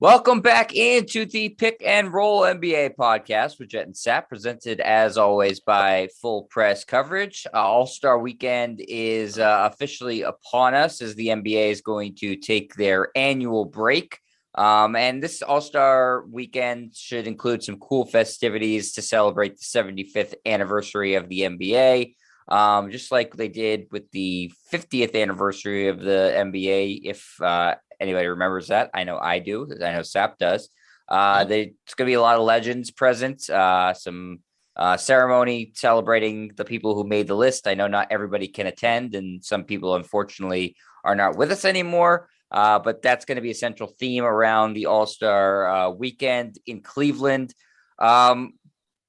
Welcome back into the Pick and Roll NBA podcast with Jet and Sap, presented as always by Full Press Coverage. All-Star Weekend is officially upon us as the NBA is going to take their annual break. And this All-Star Weekend should include some cool festivities to celebrate the 75th anniversary of the NBA. Just like they did with the 50th anniversary of the NBA, if anybody remembers that. I know I do. I know Sap does. It's going to be a lot of legends present, some ceremony celebrating the people who made the list. I know not everybody can attend, and some people, unfortunately, are not with us anymore. But that's going to be a central theme around the All-Star weekend in Cleveland.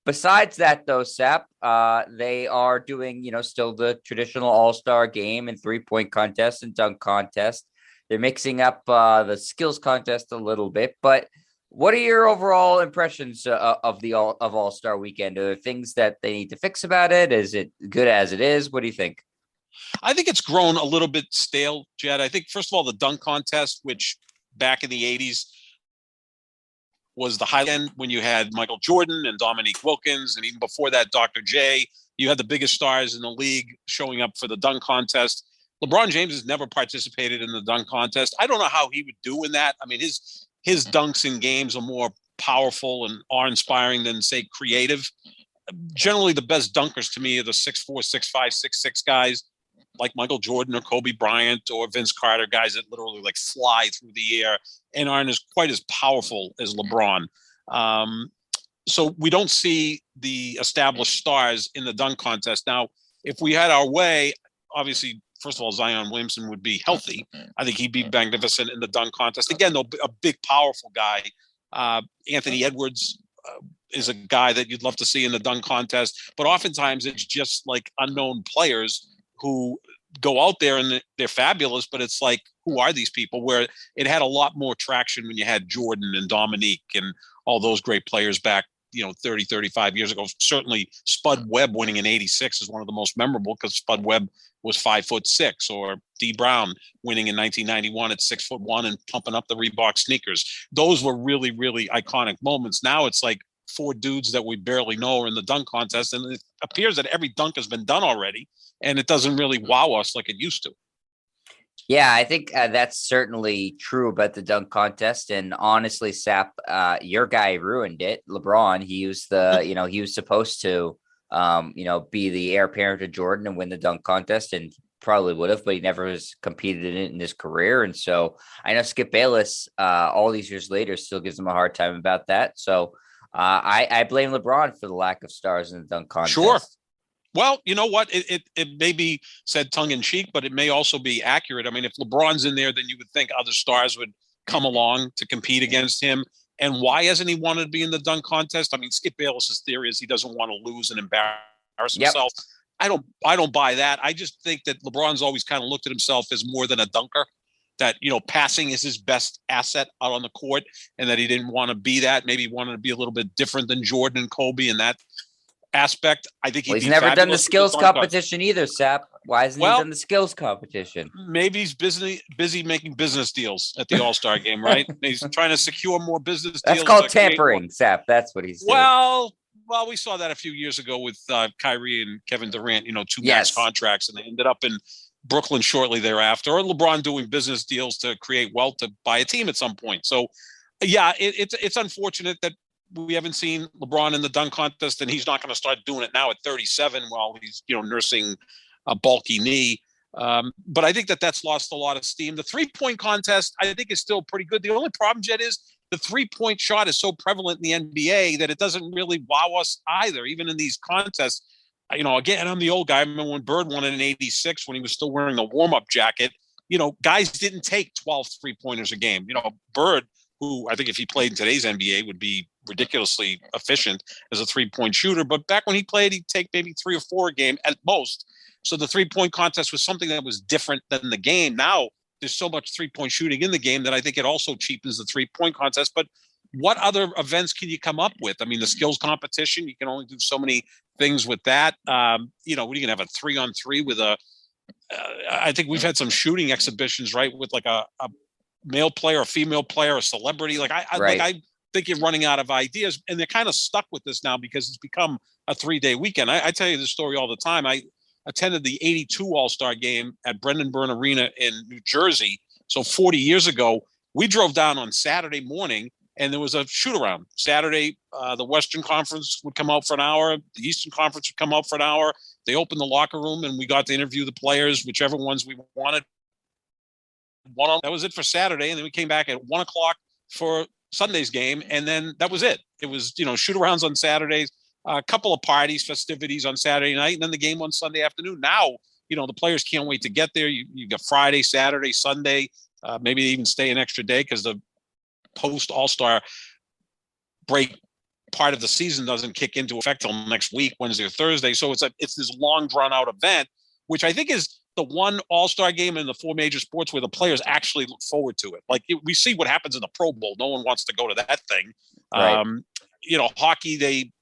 Besides that, though, Sap, they are doing, still the traditional All-Star game and three-point contest and dunk contest. They're mixing up the skills contest a little bit, but what are your overall impressions of All-Star Weekend? Are there things that they need to fix about it? Is it good as it is? What do you think? I think it's grown a little bit stale, Jed. I think, first of all, the dunk contest, which back in the 80s was the high end when you had Michael Jordan and Dominique Wilkins, and even before that, Dr. J. You had the biggest stars in the league showing up for the dunk contest. LeBron James has never participated in the dunk contest. I don't know how he would do in that. I mean, his dunks in games are more powerful and awe-inspiring than, say, creative. Generally, the best dunkers to me are the 6'4", 6'5", 6'6" guys like Michael Jordan or Kobe Bryant or Vince Carter, guys that literally like fly through the air and aren't quite as powerful as LeBron. So we don't see the established stars in the dunk contest. Now, if we had our way, obviously, first of all, Zion Williamson would be healthy. I think he'd be magnificent in the dunk contest. Again, though, a big, powerful guy. Anthony Edwards is a guy that you'd love to see in the dunk contest. But oftentimes it's just like unknown players who go out there and they're fabulous, but it's like, who are these people? Where it had a lot more traction when you had Jordan and Dominique and all those great players back, 30, 35 years ago. Certainly Spud Webb winning in 86 is one of the most memorable because Spud Webb was 5'6", or D Brown winning in 1991 at 6'1" and pumping up the Reebok sneakers. Those were really, really iconic moments. Now it's like four dudes that we barely know are in the dunk contest, and it appears that every dunk has been done already, and it doesn't really wow us like it used to. Yeah, I think that's certainly true about the dunk contest. And honestly, Sap, your guy ruined it. LeBron, he was he was supposed to, be the heir apparent to Jordan and win the dunk contest, and probably would have, but he never has competed in it in his career. And so I know Skip Bayless, all these years later, still gives him a hard time about that. So I blame LeBron for the lack of stars in the dunk contest. Sure. Well, you know what? It may be said tongue in cheek, but it may also be accurate. I mean, if LeBron's in there, then you would think other stars would come along to compete against him. And why hasn't he wanted to be in the dunk contest? I mean, Skip Bayless's theory is he doesn't want to lose and embarrass himself. I don't buy that. I just think that LeBron's always kind of looked at himself as more than a dunker. That, passing is his best asset out on the court, and that he didn't want to be that. Maybe he wanted to be a little bit different than Jordan and Kobe in that aspect. I think he's never done the skills competition either, Sap. Why hasn't he done the skills competition? Maybe he's busy making business deals at the All-Star game, right? He's trying to secure more business deals. That's called tampering, Sap. That's what he's doing. Well, we saw that a few years ago with Kyrie and Kevin Durant, two max contracts, and they ended up in Brooklyn shortly thereafter, or LeBron doing business deals to create wealth to buy a team at some point. So, yeah, it's unfortunate that we haven't seen LeBron in the dunk contest, and he's not going to start doing it now at 37 while he's, nursing a bulky knee. But I think that's lost a lot of steam. The three-point contest, I think, is still pretty good. The only problem, Jed, is the three-point shot is so prevalent in the NBA that it doesn't really wow us either, even in these contests. Again, I'm the old guy. I remember when Bird won it in 86 when he was still wearing the warm-up jacket. Guys didn't take 12 three-pointers a game. Bird, who I think if he played in today's NBA would be ridiculously efficient as a three-point shooter. But back when he played, he'd take maybe 3 or 4 a game at most. So the three-point contest was something that was different than the game. Now there's so much three-point shooting in the game that I think it also cheapens the three-point contest. But what other events can you come up with? I mean, the skills competition, you can only do so many things with that. What are you going to have, a 3-on-3 with I think we've had some shooting exhibitions, right? With like a male player, a female player, a celebrity. Like I think you're running out of ideas, and they're kind of stuck with this now because it's become a 3-day weekend. I tell you this story all the time. I attended the '82 All-Star game at Brendan Byrne Arena in New Jersey. So 40 years ago, we drove down on Saturday morning, and there was a shoot-around. Saturday, the Western Conference would come out for an hour. The Eastern Conference would come out for an hour. They opened the locker room, and we got to interview the players, whichever ones we wanted. That was it for Saturday, and then we came back at 1 o'clock for Sunday's game, and then that was it. It was, shoot-arounds on Saturdays, a couple of parties, festivities on Saturday night, and then the game on Sunday afternoon. Now, the players can't wait to get there. You got Friday, Saturday, Sunday, maybe even stay an extra day because the post-All-Star break part of the season doesn't kick into effect till next week, Wednesday or Thursday. So it's this long, drawn-out event, which I think is the one All-Star game in the 4 major sports where the players actually look forward to it. Like we see what happens in the Pro Bowl. No one wants to go to that thing. Right. Hockey, they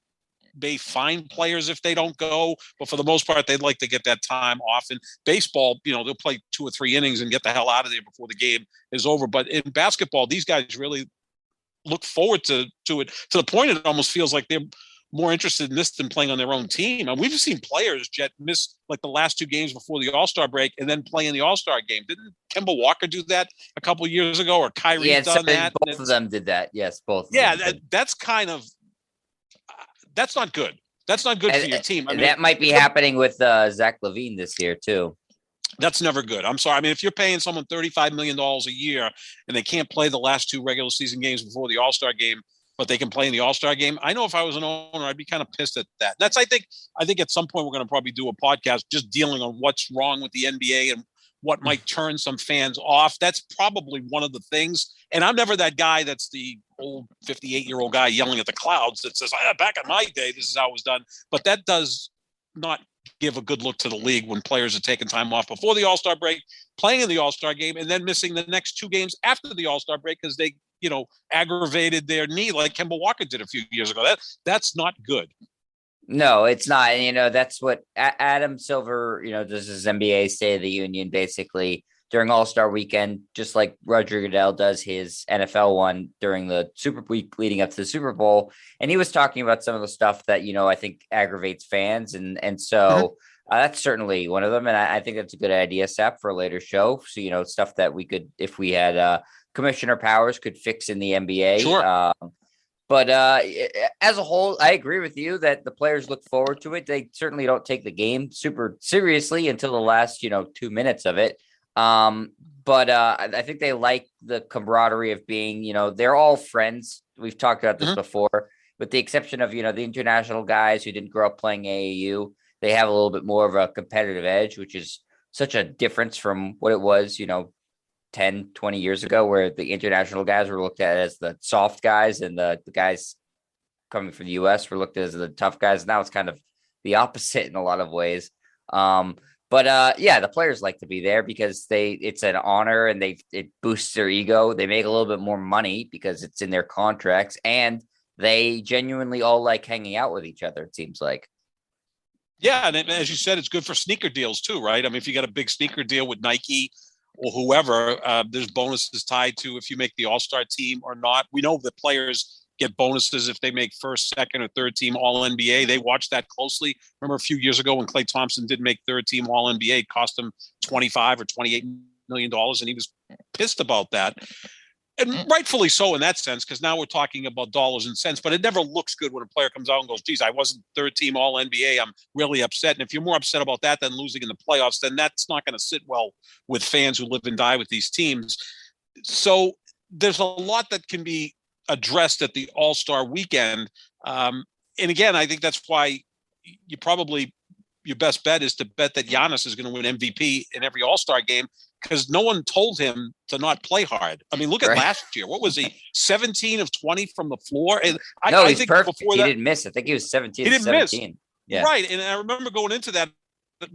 may fine players if they don't go, but for the most part, they'd like to get that time off. And baseball, they'll play 2 or 3 innings and get the hell out of there before the game is over. But in basketball, these guys really look forward to it, to the point it almost feels like they're more interested in this than playing on their own team. And we've seen players, Jet, miss like the last 2 games before the All-Star break and then play in the All-Star game. Didn't Kemba Walker do that a couple of years ago, or Kyrie done that? Both of them did that. Yes, both. Yeah, that's kind of that's not good. That's not good for your team. I mean, that might be happening with Zach LaVine this year too. That's never good. I'm sorry. I mean, if you're paying someone $35 million a year and they can't play the last 2 regular season games before the All-Star game, but they can play in the All-Star game, I know if I was an owner, I'd be kind of pissed at that. I think at some point we're going to probably do a podcast just dealing on what's wrong with the NBA and what might turn some fans off. That's probably one of the things. And I'm never that guy that's the old 58-year-old guy yelling at the clouds that says, back in my day, this is how it was done. But that does not give a good look to the league when players are taking time off before the All-Star break, playing in the All-Star game, and then missing the next 2 games after the All-Star break because they, aggravated their knee like Kemba Walker did a few years ago. That's not good. No, it's not. And, that's what Adam Silver, does his NBA State of the Union basically during All-Star weekend, just like Roger Goodell does his NFL one during the Super Week leading up to the Super Bowl. And he was talking about some of the stuff that, I think aggravates fans. And so that's certainly one of them. And I think that's a good idea, Sap, for a later show. So, stuff that we could, if we had commissioner powers, could fix in the NBA. Sure. But as a whole, I agree with you that the players look forward to it. They certainly don't take the game super seriously until the last, 2 minutes of it. But I think they like the camaraderie of being, they're all friends. We've talked about this before, with the exception of, the international guys who didn't grow up playing AAU. They have a little bit more of a competitive edge, which is such a difference from what it was, 10, 20 years ago, where the international guys were looked at as the soft guys and the guys coming from the U.S. were looked at as the tough guys. Now it's kind of the opposite in a lot of ways. But the players like to be there because it's an honor and it boosts their ego. They make a little bit more money because it's in their contracts, and they genuinely all like hanging out with each other, it seems like. Yeah, and as you said, it's good for sneaker deals too, right? I mean, if you got a big sneaker deal with Nike or whoever, there's bonuses tied to if you make the All-Star team or not. We know that players get bonuses if they make first, second, or third team All-NBA. They watch that closely. Remember a few years ago when Klay Thompson did make third team All-NBA, it cost him $25 or $28 million, and he was pissed about that. And rightfully so in that sense, because now we're talking about dollars and cents, but it never looks good when a player comes out and goes, geez, I wasn't third team All-NBA. I'm really upset. And if you're more upset about that than losing in the playoffs, then that's not going to sit well with fans who live and die with these teams. So there's a lot that can be addressed at the All-Star weekend. And again, I think that's why your best bet is to bet that Giannis is going to win MVP in every All-Star game, because no one told him to not play hard. I mean, look at last year. What was he? 17 of 20 from the floor. And I think perfect. He didn't miss. I think he was 17. He didn't 17. Miss. Yeah. Right. And I remember going into that,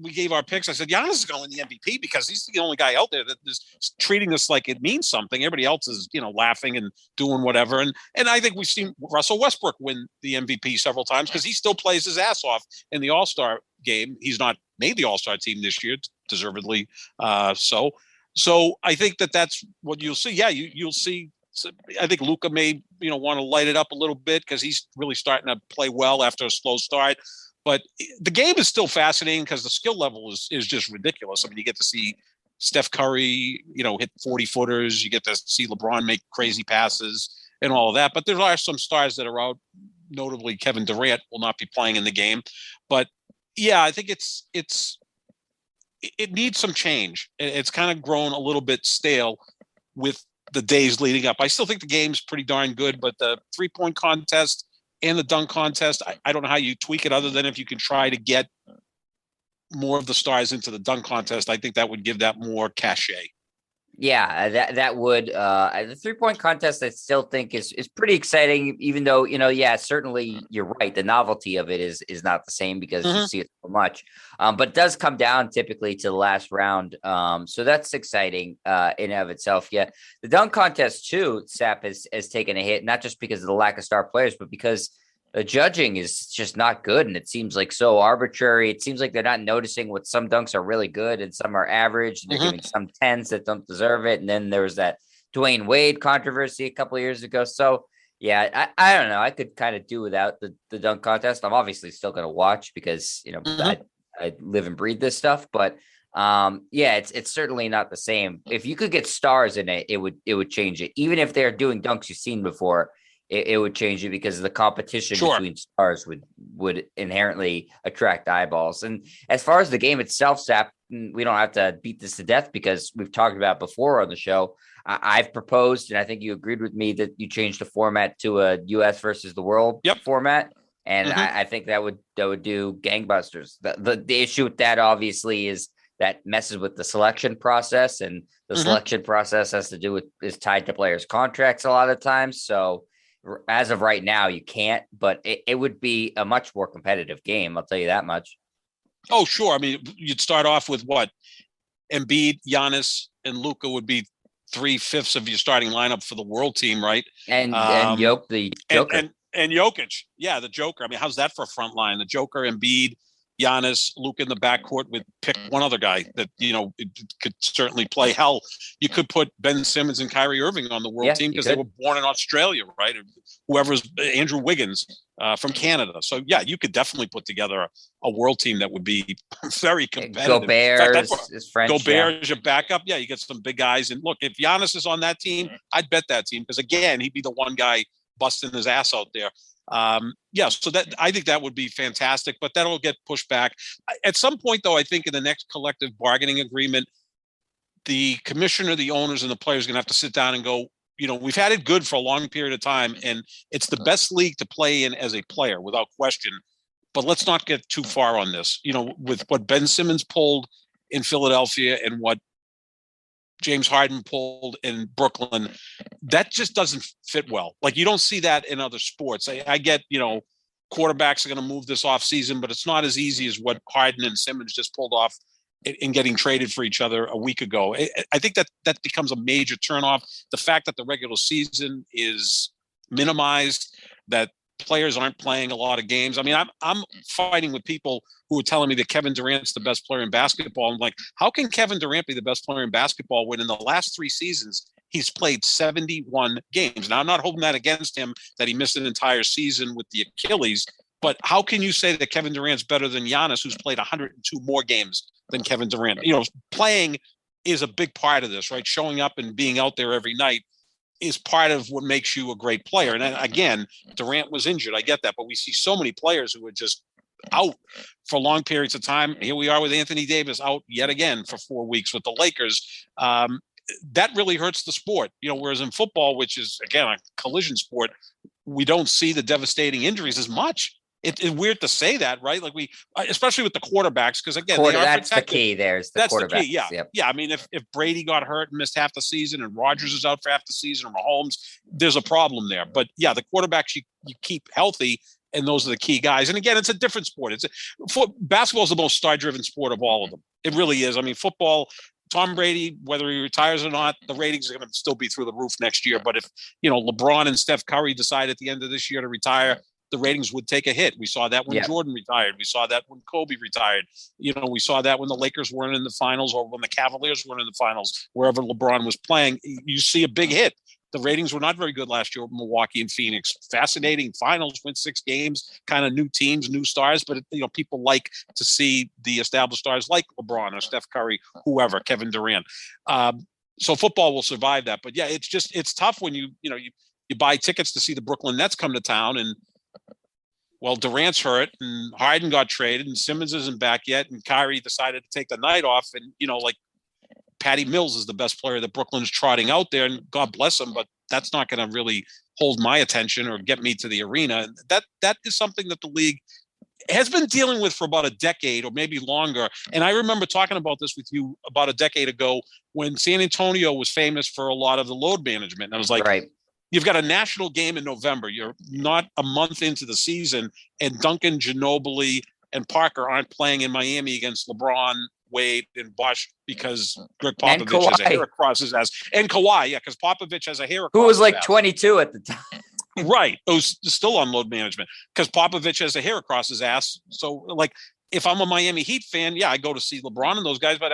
we gave our picks. I said, Giannis is going to win the MVP because he's the only guy out there that is treating this like it means something. Everybody else is, laughing and doing whatever. And I think we've seen Russell Westbrook win the MVP several times because he still plays his ass off in the All-Star game. He's not made the All-Star team this year, deservedly so. So I think that's what you'll see. Yeah, you'll see. I think Luka may want to light it up a little bit because he's really starting to play well after a slow start. But the game is still fascinating because the skill level is just ridiculous. I mean, you get to see Steph Curry, hit 40-footers. You get to see LeBron make crazy passes and all of that. But there are some stars that are out. Notably, Kevin Durant will not be playing in the game. But yeah, I think it needs some change. It's kind of grown a little bit stale with the days leading up. I still think the game's pretty darn good, but the 3-point contest and the dunk contest, I don't know how you tweak it other than if you can try to get more of the stars into the dunk contest. I think that would give that more cachet. Yeah, that would the 3-point contest I still think is pretty exciting, even though, certainly you're right. The novelty of it is not the same because you see it so much. But it does come down typically to the last round. So that's exciting in and of itself. Yeah. The dunk contest too, Sap has taken a hit, not just because of the lack of star players, but because the judging is just not good. And it seems like so arbitrary. It seems like they're not noticing what some dunks are really good and some are average. And they're giving some 10s that don't deserve it. And then there was that Dwayne Wade controversy a couple of years ago. So yeah, I don't know. I could kind of do without the dunk contest. I'm obviously still going to watch because, I live and breathe this stuff, but it's certainly not the same. If you could get stars in it, it would change it. Even if they're doing dunks you've seen before, it would change it because the competition between stars would inherently attract eyeballs. And as far as the game itself, Sap, we don't have to beat this to death because we've talked about before on the show. I've proposed, and I think you agreed with me, that you change the format to a U.S. versus the world format. And I think that would do gangbusters. The issue with that obviously is that messes with the selection process, and the selection process has to do with is tied to players' contracts a lot of times. So as of right now, you can't, but it would be a much more competitive game. I'll tell you that much. Oh, sure. I mean, you'd start off with what? Embiid, Giannis, and Luka would be 3/5 of your starting lineup for the world team, right? And the Joker. And Jokic. Yeah, the Joker. I mean, how's that for a front line? The Joker, Embiid, Giannis, Luka in the backcourt with pick one other guy that, it could certainly play. Hell, you could put Ben Simmons and Kyrie Irving on the world team because they were born in Australia, right? Or whoever's Andrew Wiggins from Canada. So, yeah, you could definitely put together a world team that would be very competitive. Gobert is French. Gobert is your backup. Yeah, you get some big guys. And look, if Giannis is on that team, I'd bet that team because, again, he'd be the one guy busting his ass out there. So that I think that would be fantastic, but that'll get pushed back at some point, though. I think in the next collective bargaining agreement, the commissioner, the owners, and the players are going to have to sit down and go, we've had it good for a long period of time, and it's the best league to play in as a player without question. But let's not get too far on this. With what Ben Simmons pulled in Philadelphia and what James Harden pulled in Brooklyn, that just doesn't fit well. Like, you don't see that in other sports. I get, quarterbacks are going to move this off season, but it's not as easy as what Harden and Simmons just pulled off in getting traded for each other a week ago. I think that becomes a major turnoff. The fact that the regular season is minimized, that players aren't playing a lot of games. I mean, I'm fighting with people who are telling me that Kevin Durant's the best player in basketball. I'm like, how can Kevin Durant be the best player in basketball when in the last 3 seasons he's played 71 games? Now, I'm not holding that against him that he missed an entire season with the Achilles, but how can you say that Kevin Durant's better than Giannis, who's played 102 more games than Kevin Durant? Playing is a big part of this, right? Showing up and being out there every night is part of what makes you a great player. And then, again, Durant was injured. I get that. But we see so many players who are just out for long periods of time. Here we are with Anthony Davis out yet again for 4 weeks with the Lakers. That really hurts the sport. Whereas in football, which is, again, a collision sport, we don't see the devastating injuries as much. It's weird to say that, right? Like especially with the quarterbacks, because again, they are that's protected. The key. That's the key. Yeah, yep. Yeah. I mean, if Brady got hurt and missed half the season, and Rodgers is out for half the season, or Mahomes, there's a problem there. But yeah, the quarterbacks you keep healthy, and those are the key guys. And again, it's a different sport. Basketball is the most star-driven sport of all of them. It really is. I mean, football. Tom Brady, whether he retires or not, the ratings are going to still be through the roof next year. But if LeBron and Steph Curry decide at the end of this year to retire, the ratings would take a hit. We saw that when Jordan retired. We saw that when Kobe retired. We saw that when the Lakers weren't in the finals or when the Cavaliers weren't in the finals, wherever LeBron was playing. You see a big hit. The ratings were not very good last year with Milwaukee and Phoenix. Fascinating finals, win 6 games, kind of new teams, new stars. But, people like to see the established stars like LeBron or Steph Curry, whoever, Kevin Durant. So football will survive that. But, yeah, it's tough when you buy tickets to see the Brooklyn Nets come to town and, well, Durant's hurt and Harden got traded and Simmons isn't back yet and Kyrie decided to take the night off. And, Patty Mills is the best player that Brooklyn's trotting out there, and God bless him, but that's not going to really hold my attention or get me to the arena. That is something that the league has been dealing with for about a decade or maybe longer. And I remember talking about this with you about a decade ago when San Antonio was famous for a lot of the load management. And I was like, right. You've got a national game in November. You're not a month into the season, and Duncan, Ginobili, and Parker aren't playing in Miami against LeBron, Wade, and Bosh because Greg Popovich has a hair across his ass. And Kawhi, because Popovich has a hair across his ass. Who was like 22 at the time. Right. It was still on load management because Popovich has a hair across his ass. So, if I'm a Miami Heat fan, I go to see LeBron and those guys, but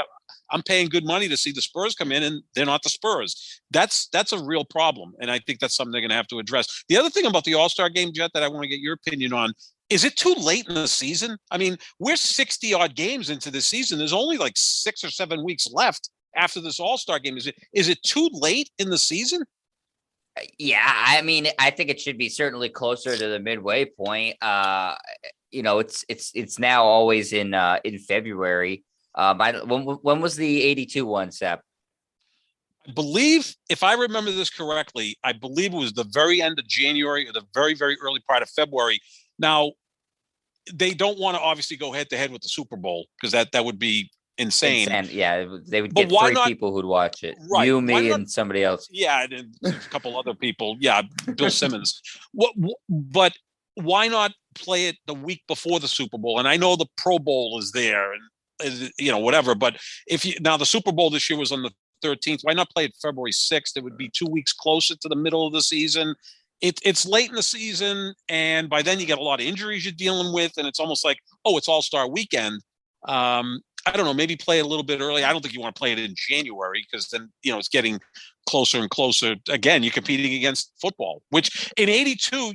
I'm paying good money to see the Spurs come in, and they're not the Spurs. That's a real problem, and I think that's something they're going to have to address. The other thing about the All-Star game, Jet, that I want to get your opinion on, is it too late in the season? I mean, we're 60-odd games into the season. There's only 6 or 7 weeks left after this All-Star game. Is it too late in the season? Yeah, I mean, I think it should be certainly closer to the midway point. It's now always in February. When was the 82 one, Sep? I believe, if I remember this correctly, I believe it was the very end of January or the very, very early part of February. Now, they don't want to obviously go head to head with the Super Bowl because that would be insane. Yeah, they would get 3 people who'd watch it. Right. You, me, and somebody else. Yeah, and a couple other people. Yeah, Bill Simmons. But why not play it the week before the Super Bowl? And I know the Pro Bowl is there and, whatever. But now the Super Bowl this year was on the 13th. Why not play it February 6th? It would be 2 weeks closer to the middle of the season. It's late in the season, and by then you get a lot of injuries you're dealing with, and it's almost like, it's All-Star weekend. I don't know, maybe play it a little bit early. I don't think you want to play it in January because then, it's getting closer and closer. Again, you're competing against football, which in 82,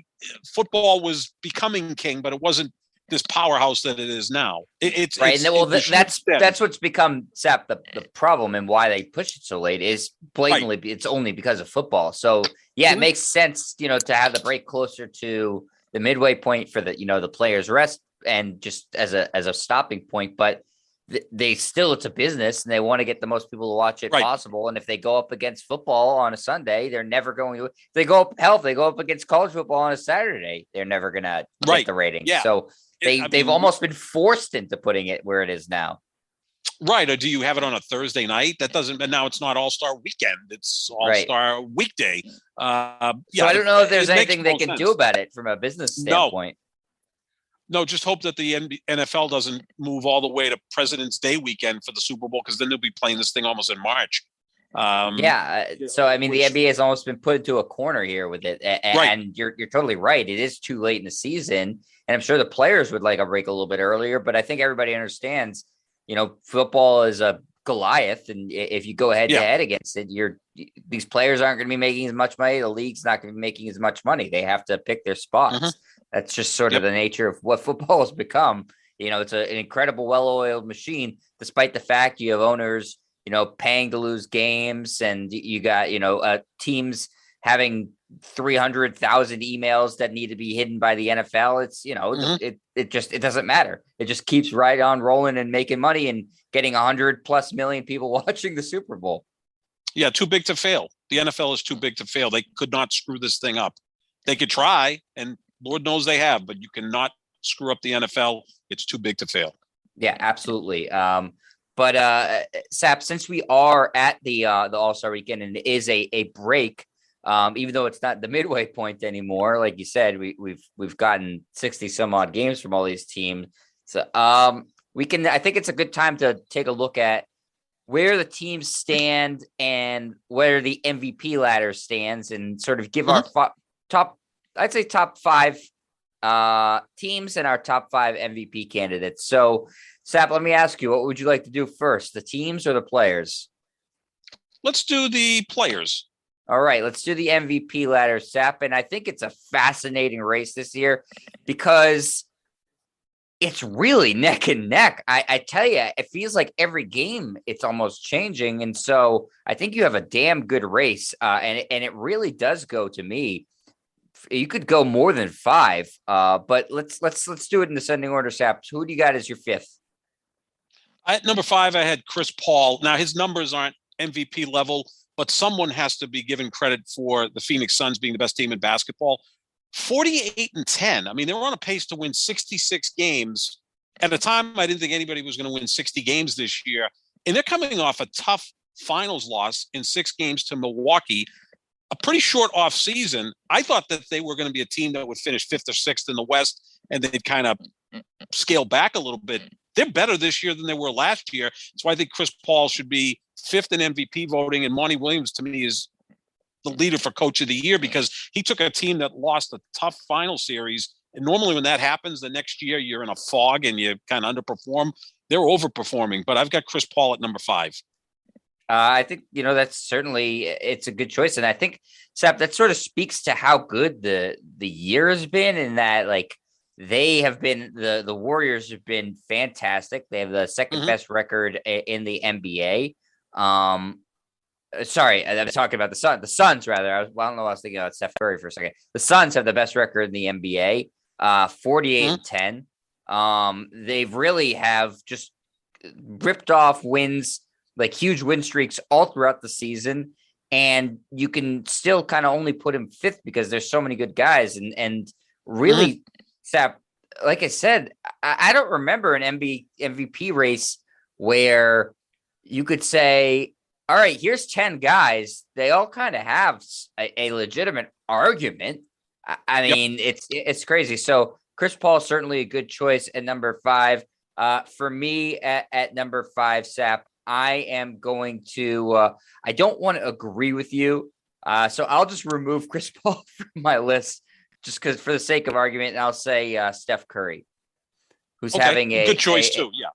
football was becoming king, but it wasn't this powerhouse that it is now. Right. That's what's become, Sap, the problem and why they push it so late is blatantly It's only because of football. So, it makes sense, to have the break closer to the midway point for the players' rest and just as a stopping point. But it's a business and they want to get the most people to watch it possible. And if they go up against football on a Sunday, they're never going to. If they go up against college football on a Saturday, they're never going to get the ratings. Yeah. So they've almost been forced into putting it where it is now. Right. Or do you have it on a Thursday night? That doesn't, but now it's not All-Star weekend. It's All-Star weekday. So I don't know if there's anything they can do about it from a business standpoint. No, just hope that the NFL doesn't move all the way to President's Day weekend for the Super Bowl, because then they'll be playing this thing almost in March. So I mean, the NBA has almost been put into a corner here with it, and you're totally right. It is too late in the season, and I'm sure the players would like a break a little bit earlier. But I think everybody understands, football is a Goliath, and if you go head to head against it, these players aren't going to be making as much money. The league's not going to be making as much money. They have to pick their spots. Mm-hmm. That's just sort of the nature of what football has become. It's an incredible, well-oiled machine, despite the fact you have owners, paying to lose games, and you got, teams having 300,000 emails that need to be hidden by the NFL. It's, it doesn't matter. It just keeps right on rolling and making money and getting 100+ million people watching the Super Bowl. Yeah, too big to fail. The NFL is too big to fail. They could not screw this thing up. They could try, and Lord knows they have, but you cannot screw up the NFL. It's too big to fail. Yeah, absolutely. But Sap, since we are at the All-Star weekend and it is a break, even though it's not the midway point anymore, like you said, we've gotten 60 some odd games from all these teams. So I think it's a good time to take a look at where the teams stand and where the MVP ladder stands, and sort of give our top 5 teams and our top 5 MVP candidates. So, Sap, let me ask you, what would you like to do first, the teams or the players? Let's do the players. All right, let's do the MVP ladder, Sap. And I think it's a fascinating race this year because it's really neck and neck. I tell you, it feels like every game it's almost changing. And so I think you have a damn good race. And it really does go to me. You could go more than 5. But let's do it in descending order, Sap. Who do you got as your 5th? At number 5, I had Chris Paul. Now his numbers aren't MVP level, but someone has to be given credit for the Phoenix Suns being the best team in basketball. 48-10. I mean, they were on a pace to win 66 games. At a time, I didn't think anybody was going to win 60 games this year. And they're coming off a tough finals loss in 6 games to Milwaukee, a pretty short off season. I thought that they were going to be a team that would finish 5th or 6th in the West, and they'd kind of scale back a little bit. They're better this year than they were last year. So I think Chris Paul should be 5th in MVP voting, and Monty Williams, to me, is the leader for Coach of the Year because he took a team that lost a tough final series. And normally when that happens, the next year you're in a fog and you kind of underperform. They're overperforming, but I've got Chris Paul at number 5. I think, that's certainly, it's a good choice. And I think, Sap, that sort of speaks to how good the year has been, in that, like, they have been, the Warriors have been fantastic. They have the second best record in the NBA. Sorry, I was talking about the Suns, rather. I don't know. I was thinking about Steph Curry for a second. The Suns have the best record in the NBA, 48-10. They've really have just ripped off wins, like huge win streaks all throughout the season. And you can still kind of only put him 5th because there's so many good guys. And really, Sap, like I said, I don't remember an MVP race where you could say, all right, here's 10 guys. They all kind of have a legitimate argument. I mean, it's crazy. So Chris Paul is certainly a good choice at number 5. For me at number 5, Sap, I am going to, I don't want to agree with you. So I'll just remove Chris Paul from my list just because for the sake of argument, and I'll say Steph Curry, who's having a good choice too. Yeah.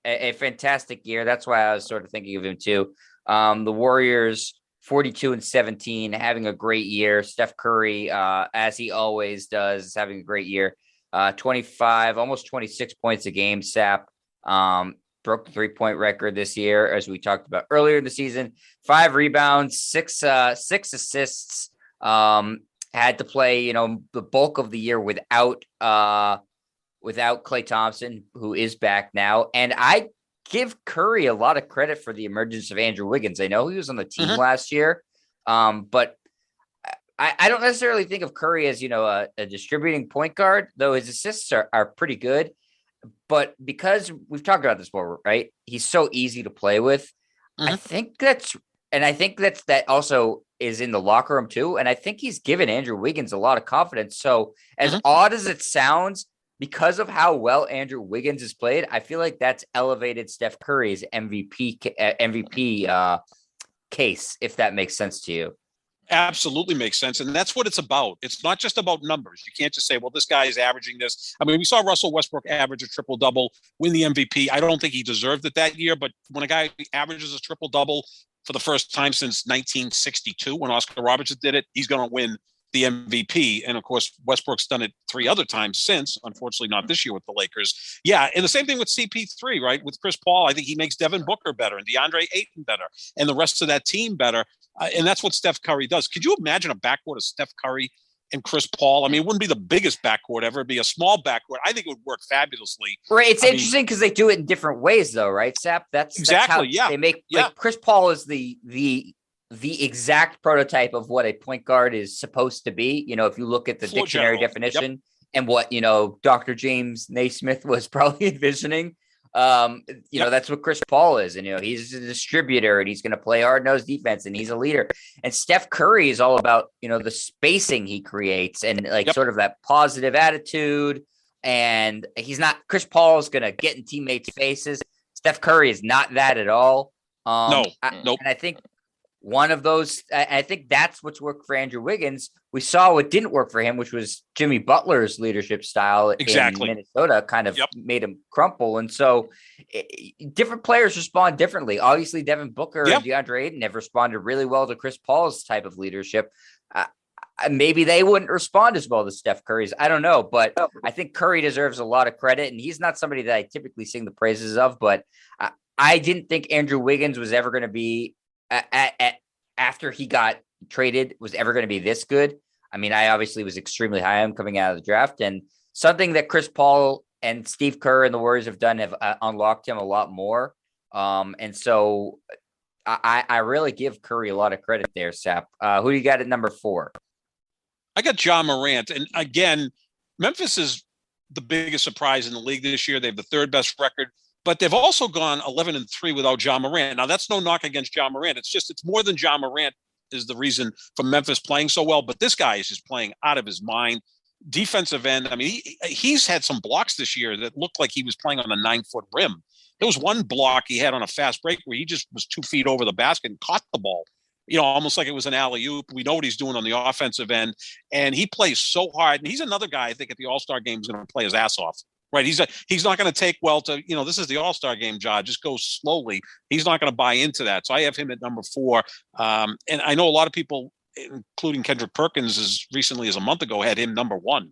A fantastic year. That's why I was sort of thinking of him too. The Warriors 42-17, having a great year. Steph Curry, as he always does, is having a great year. 25, almost 26 points a game. Sap broke the 3-point record this year, as we talked about earlier in the season. 5 rebounds, 6 assists. Had to play, the bulk of the year without Klay Thompson, who is back now. And I give Curry a lot of credit for the emergence of Andrew Wiggins. I know he was on the team last year, but I don't necessarily think of Curry as, a distributing point guard, though his assists are pretty good. But because we've talked about this before, right? He's so easy to play with. I think that also is in the locker room too. And I think he's given Andrew Wiggins a lot of confidence. So as odd as it sounds, because of how well Andrew Wiggins has played, I feel like that's elevated Steph Curry's MVP case, if that makes sense to you. Absolutely makes sense. And that's what it's about. It's not just about numbers. You can't just say, well, this guy is averaging this. I mean, we saw Russell Westbrook average a triple-double, win the MVP. I don't think he deserved it that year, but when a guy averages a triple-double for the first time since 1962, when Oscar Robertson did it, he's going to win the MVP. And of course, Westbrook's done it 3 other times since, unfortunately not this year with the Lakers. Yeah. And the same thing with CP3, right? With Chris Paul, I think he makes Devin Booker better and DeAndre Ayton better and the rest of that team better. And that's what Steph Curry does. Could you imagine a backcourt of Steph Curry and Chris Paul? I mean, it wouldn't be the biggest backcourt ever. It'd be a small backcourt. I think it would work fabulously. Right. It's interesting because they do it in different ways though, right, Sap? That's exactly. How they make, like, Chris Paul is the exact prototype of what a point guard is supposed to be. If you look at the dictionary definition and what, Dr. James Naismith was probably envisioning, that's what Chris Paul is. And, he's a distributor and he's going to play hard-nosed defense and he's a leader. And Steph Curry is all about, the spacing he creates and sort of that positive attitude. And Chris Paul is going to get in teammates' faces. Steph Curry is not that at all. Nope. And I think one of those. I think that's what's worked for Andrew Wiggins. We saw what didn't work for him, which was Jimmy Butler's leadership style in Minnesota kind of made him crumple. And so different players respond differently. Obviously, Devin Booker and DeAndre Ayton have responded really well to Chris Paul's type of leadership. Maybe they wouldn't respond as well to Steph Curry's. I don't know, but I think Curry deserves a lot of credit, and he's not somebody that I typically sing the praises of, but I didn't think Andrew Wiggins was ever going to be after he got traded was ever going to be this good. I mean, I obviously was extremely high on him coming out of the draft, and something that Chris Paul and Steve Kerr and the Warriors have done have unlocked him a lot more. And so I really give Curry a lot of credit there, Sap. Who do you got at number 4? I got Ja Morant. And again, Memphis is the biggest surprise in the league this year. They have the 3rd best record, but they've also gone 11-3 without Ja Morant. Now, that's no knock against Ja Morant. It's more than Ja Morant is the reason for Memphis playing so well, but this guy is just playing out of his mind. Defensive end, I mean, he's had some blocks this year that looked like he was playing on a 9-foot rim. There was one block he had on a fast break where he just was 2 feet over the basket and caught the ball, almost like it was an alley-oop. We know what he's doing on the offensive end, and he plays so hard. And he's another guy I think at the All-Star game is going to play his ass off. Right. He's not going to take well to, this is the All-Star game, Ja. Just go slowly. He's not going to buy into that. So I have him at number 4. And I know a lot of people, including Kendrick Perkins, as recently as a month ago, had him number 1.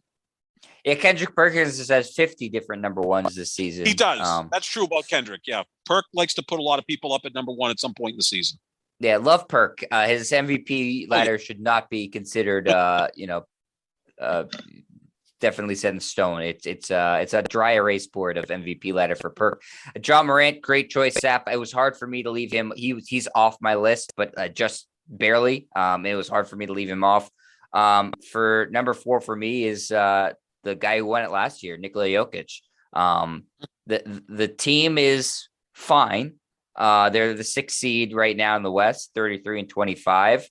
Yeah, Kendrick Perkins has 50 different number 1s this season. He does. That's true about Kendrick. Yeah. Perk likes to put a lot of people up at number 1 at some point in the season. Yeah, love Perk. His MVP ladder should not be considered, definitely set in stone. It's a dry erase board of MVP ladder for Perk. Ja Morant, great choice, Sap. It was hard for me to leave him. He's off my list, but just barely. It was hard for me to leave him off. For number 4 for me is the guy who won it last year, Nikolay Jokic. The team is fine. They're the 6th seed right now in the West, 33-25.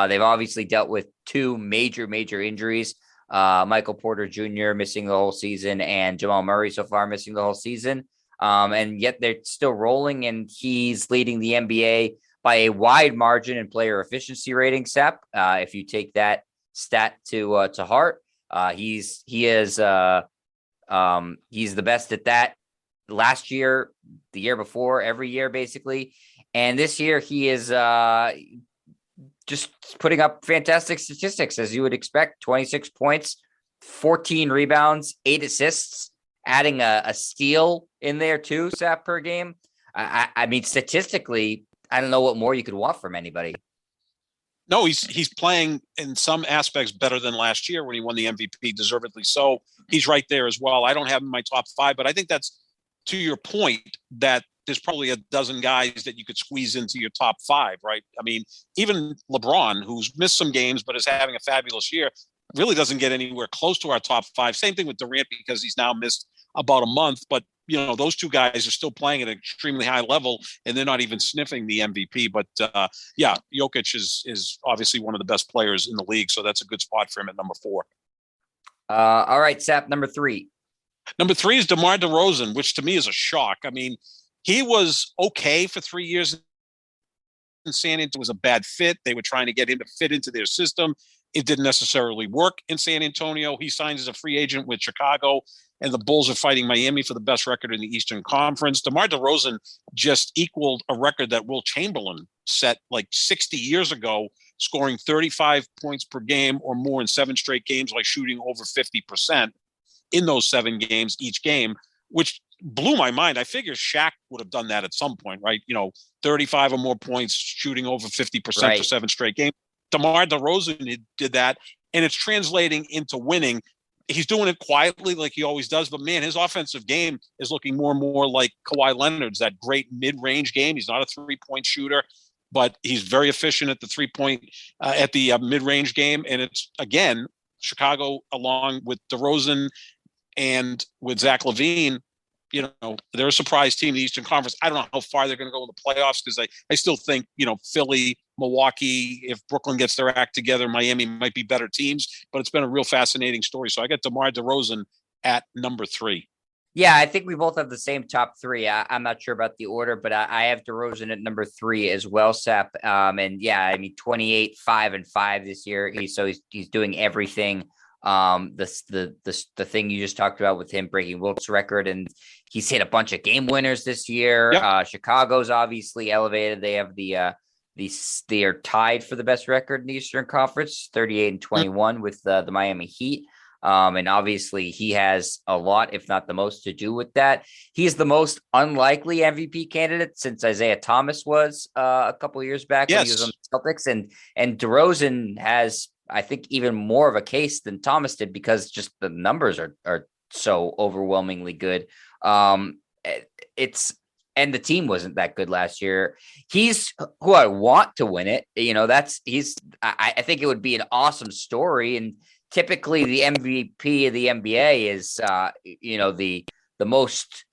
They've obviously dealt with 2 major injuries. Michael Porter Jr. missing the whole season and Jamal Murray so far missing the whole season. And yet they're still rolling, and he's leading the NBA by a wide margin in player efficiency rating, Sep. If you take that stat to heart, he's the best at that. Last year, the year before, every year basically. And this year he is just putting up fantastic statistics, as you would expect. 26 points, 14 rebounds, 8 assists, adding a steal in there too, Sap, per game. I mean, statistically, I don't know what more you could want from anybody. No, he's playing in some aspects better than last year when he won the MVP, deservedly so. He's right there as well. I don't have him in my top 5, but I think that's to your point that there's probably a dozen guys that you could squeeze into your top 5, right? I mean, even LeBron, who's missed some games but is having a fabulous year, really doesn't get anywhere close to our top 5. Same thing with Durant because he's now missed about a month. But, those 2 guys are still playing at an extremely high level, and they're not even sniffing the MVP. But, Jokic is obviously one of the best players in the league, so that's a good spot for him at number 4. All right, Sap, number 3. Number 3 is DeMar DeRozan, which to me is a shock. I mean, he was okay for 3 years in San Antonio. It was a bad fit. They were trying to get him to fit into their system. It didn't necessarily work in San Antonio. He signs as a free agent with Chicago, and the Bulls are fighting Miami for the best record in the Eastern Conference. DeMar DeRozan just equaled a record that Will Chamberlain set like 60 years ago, scoring 35 points per game or more in 7 straight games, like shooting over 50% in those 7 games each game, which blew my mind. I figured Shaq would have done that at some point, right? 35 or more points, shooting over 50% for 7 straight games. DeMar DeRozan did that, and it's translating into winning. He's doing it quietly like he always does, but man, his offensive game is looking more and more like Kawhi Leonard's, that great mid-range game. He's not a 3-point shooter, but he's very efficient at the 3-point, at the mid-range game. And it's, again, Chicago, along with DeRozan and with Zach LaVine, they're a surprise team in the Eastern Conference. I don't know how far they're going to go in the playoffs because I still think, Philly, Milwaukee, if Brooklyn gets their act together, Miami might be better teams, but it's been a real fascinating story. So I got DeMar DeRozan at number 3. Yeah, I think we both have the same top three. I'm not sure about the order, but I have DeRozan at number three as well, Sep. And yeah, I mean, 28, 5-5 this year. He's doing everything. The thing you just talked about with him breaking Wilt's record, and he's hit a bunch of game winners this year. Yep. Chicago's obviously elevated. They have they are tied for the best record in the Eastern Conference, 38-21 with the Miami Heat. And obviously he has a lot, if not the most, to do with that. He's the most unlikely MVP candidate since Isaiah Thomas was a couple of years back when he was on the Celtics. And DeRozan has, I think, even more of a case than Thomas did because just the numbers are so overwhelmingly good. And the team wasn't that good last year. He's who I want to win it. I think it would be an awesome story. And typically the MVP of the NBA is, the most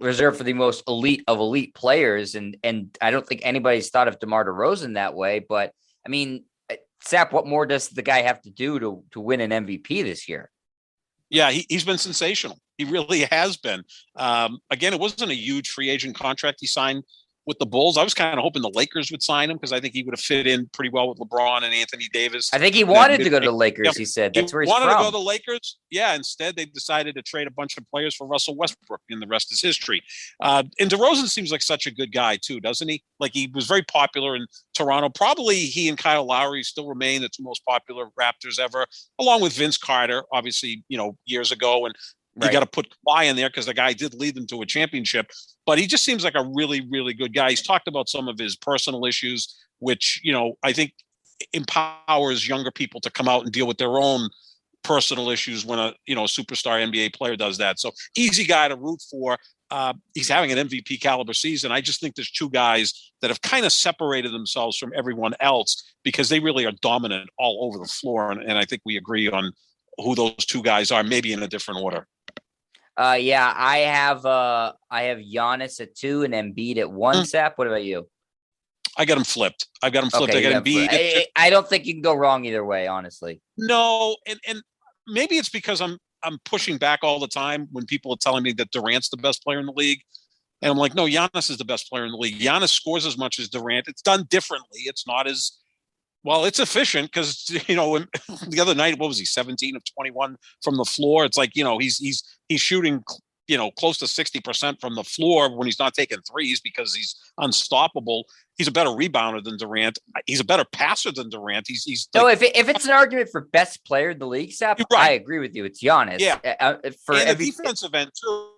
reserved for the most elite of elite players. And I don't think anybody's thought of DeMar DeRozan that way, but I mean, Sap, what more does the guy have to do to win an MVP this year? Yeah, he's been sensational. He really has been. Again, it wasn't a huge free agent contract he signed with the Bulls. I was kind of hoping the Lakers would sign him because I think he would have fit in pretty well with LeBron and Anthony Davis. I think he wanted to go to the Lakers, he said. That's where he's wanted from. to go to the Lakers. Yeah, instead they decided to trade a bunch of players for Russell Westbrook, and the rest is history. And DeRozan seems like such a good guy too, doesn't he? Like he was very popular in Toronto. Probably he and Kyle Lowry still remain the two most popular Raptors ever, along with Vince Carter, obviously, years ago. And you got to put Kawhi in there because the guy did lead them to a championship. But he just seems like a really, really good guy. He's talked about some of his personal issues, which, I think empowers younger people to come out and deal with their own personal issues when a superstar NBA player does that. So easy guy to root for. He's having an MVP caliber season. I just think there's two guys that have kind of separated themselves from everyone else because they really are dominant all over the floor. And I think we agree on who those two guys are, maybe in a different order. Yeah, I have Giannis at 2 and Embiid at 1. Sap, what about you? I got him flipped. I've got him flipped. Okay, I got Embiid. I don't think you can go wrong either way, honestly. No, and maybe it's because I'm pushing back all the time when people are telling me that Durant's the best player in the league. And I'm like, no, Giannis is the best player in the league. Giannis scores as much as Durant. It's done differently. It's not as well, it's efficient because, the other night, what was he, 17 of 21 from the floor? It's like, he's shooting, close to 60% from the floor when he's not taking threes because he's unstoppable. He's a better rebounder than Durant. He's a better passer than Durant. He's no, if it's an argument for best player in the league, Sap, I agree with you. It's Giannis. Yeah. For the defensive end, too.